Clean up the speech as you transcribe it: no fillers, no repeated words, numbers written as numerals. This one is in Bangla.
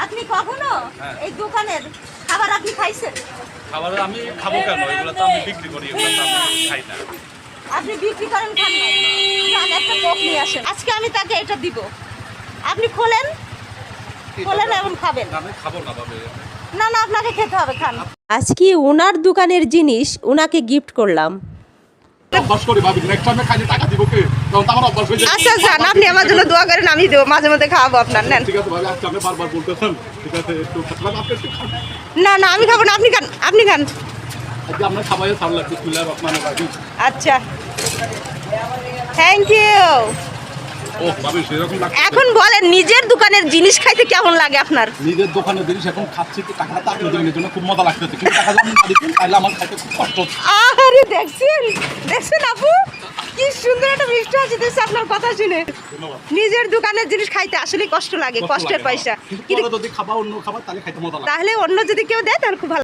আপনি কখনো এই দোকানের খাবার আপনি খাইছেন? খাবার আমি খাবো কেন? এগুলো তো আমি বিক্রি করি, এগুলো তো আমি খাই না। আপনি বিক্রি করেন, খান না? যান, একটা কোক নিয়ে আসেন। আজকে আমি তাকে এটা দিব, আপনি খোলেন এবং খাবেন। আমি খাবো না ভাবে। না না, আপনাকে খেতে হবে, খান। আজকে ওনার দোকানের জিনিস ওনাকে গিফট করলাম। অভ্যাস করি ভাবি, নেক্সট টাইমে খাইলে টাকা দিব কে? তখন তো আমার অভ্যাস হয়ে যায়। আচ্ছা যান, আপনি আমার জন্য দোয়া করেন, আমি দেবো, মাঝে মধ্যে খাওয়াবো আপনার। নেন। ঠিক আছে ভাবি, আজকে আমি বারবার বলতেছেন, ঠিক আছে একটু খারাপ আপনি একটু খান। না না, আমি খাবো না, আপনি খান, আপনি খান। আজকে আপনার খাবারে ভালো লাগছে, বিসমিল্লাহির রহমানির রহিম। আচ্ছা, থ্যাংক ইউ। ও ভাবি সেরকম লাগছে। এখন বলেন, নিজের দোকানের জিনিস খাইতে কেমন লাগে আপনার? নিজের দোকানের জিনিস এখন খাচ্ছি, কি টাকাটা আপনি দেবেন, এর জন্য খুব মজা লাগতেছে, কিন্তু টাকা যদি না দিতেন তাহলে আমার খাইতে খুব কষ্ট হচ্ছে। আরে দেখছেন, দেখছেন আপু কি সুন্দর একটা মিষ্টি হাসি দিচ্ছে আপনার কথা শুনে। ধন্যবাদ। নিজের দোকানের জিনিস খাইতে আসলে কষ্ট লাগে, কষ্ট কষ্টের লাগে, পয়সা। কিন্তু কিন্তু পরে যদি খাবার অন্য খাবার তাহলে খাইতে মজা লাগে। তাহলে অন্য যদি কেউ দেয় তাহলে খুব ভালো।